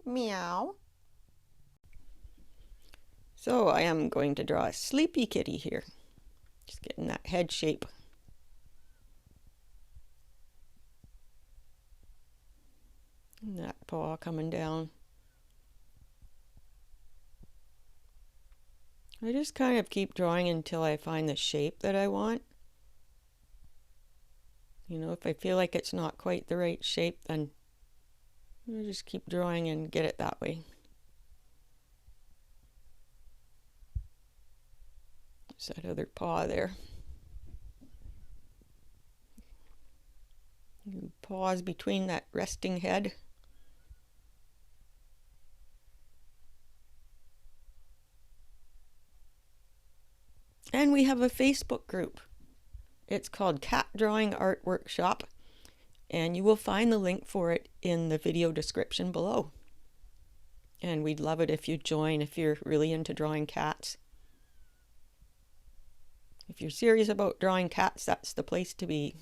Meow. So I am going to draw a sleepy kitty here. Just getting that head shape. And that paw coming down. I just kind of keep drawing until I find the shape that I want. You know, if I feel like it's not quite the right shape, then I just keep drawing and get it that way. There's that other paw there. You pause between that resting head. And we have a Facebook group. It's called Cat Drawing Art Workshop, and you will find the link for it in the video description below. And we'd love it if you join if you're really into drawing cats. If you're serious about drawing cats, that's the place to be.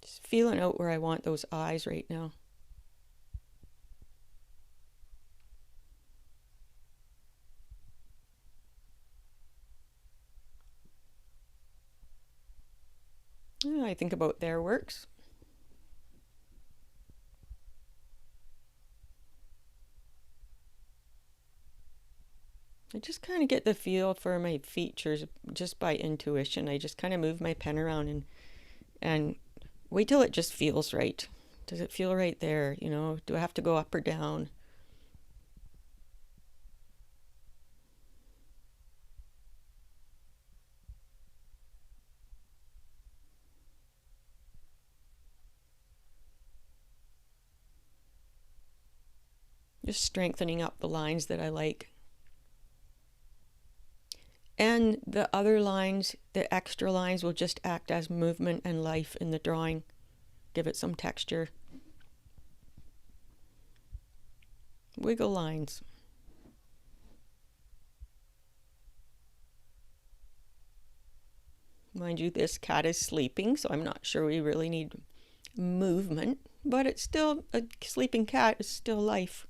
Just feeling out where I want those eyes right now. I think about their works. I just kind of get the feel for my features just by intuition. I just kind of move my pen around and wait till it just feels right. Does it feel right there? You know, do I have to go up or down? Just strengthening up the lines that I like. And the other lines, the extra lines, will just act as movement and life in the drawing. Give it some texture. Wiggle lines. Mind you, this cat is sleeping, so I'm not sure we really need movement, but it's still, a sleeping cat is still life.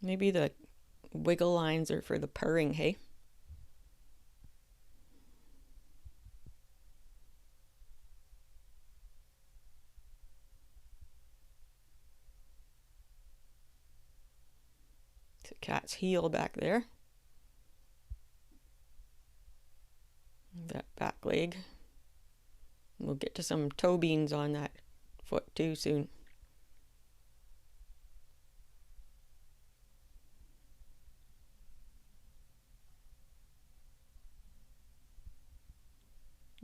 Maybe the wiggle lines are for the purring, hey? It's a cat's heel back there. That back leg. We'll get to some toe beans on that foot too soon.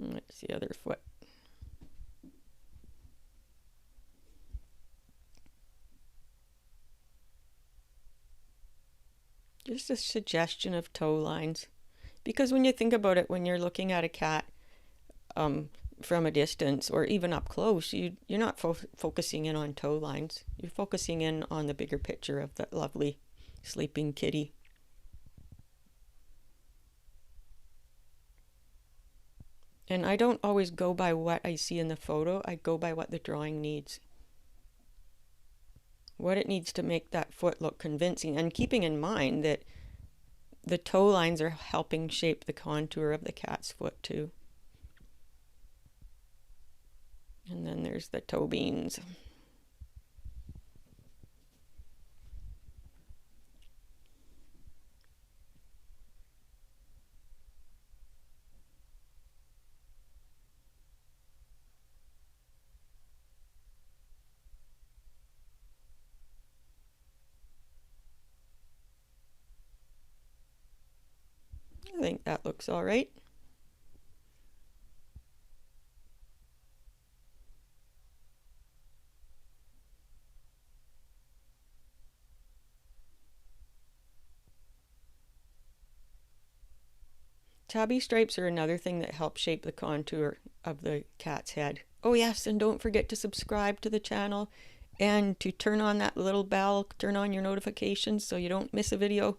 That's the other foot. Just a suggestion of toe lines. Because when you think about it, when you're looking at a cat from a distance or even up close, you're not focusing in on toe lines. You're focusing in on the bigger picture of that lovely sleeping kitty. And I don't always go by what I see in the photo, I go by what the drawing needs. What it needs to make that foot look convincing, and keeping in mind that the toe lines are helping shape the contour of the cat's foot too. And then there's the toe beans. I think that looks all right. Tabby stripes are another thing that helps shape the contour of the cat's head. Oh yes, and don't forget to subscribe to the channel And to turn on that little bell, turn on your notifications so you don't miss a video.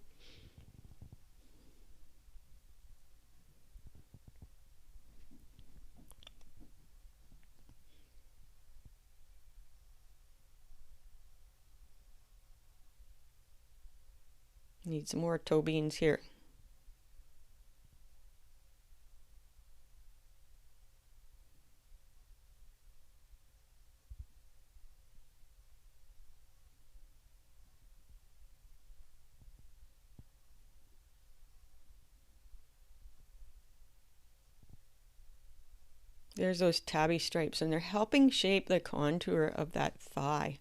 Need some more toe beans here. There's those tabby stripes, and they're helping shape the contour of that thigh.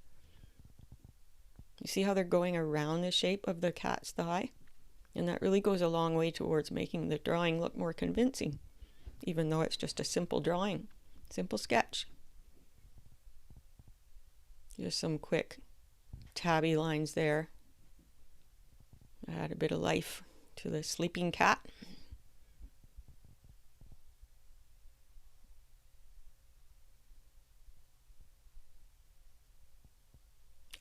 You see how they're going around the shape of the cat's thigh? And that really goes a long way towards making the drawing look more convincing, even though it's just a simple drawing, simple sketch. Just some quick tabby lines there. Add a bit of life to the sleeping cat.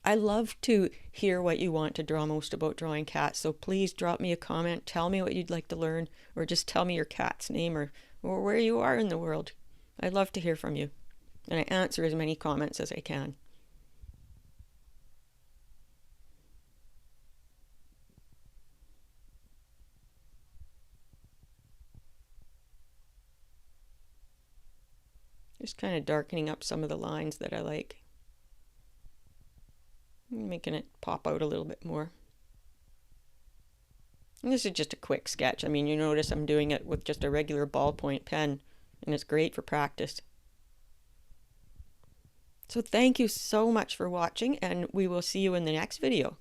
I love to hear what you want to draw most about drawing cats, so please drop me a comment, tell me what you'd like to learn, or just tell me your cat's name or where you are in the world. I'd love to hear from you, and I answer as many comments as I can. Just kind of darkening up some of the lines that I like. Making it pop out a little bit more. And this is just a quick sketch. I mean, you notice I'm doing it with just a regular ballpoint pen, and it's great for practice. So thank you so much for watching, and we will see you in the next video.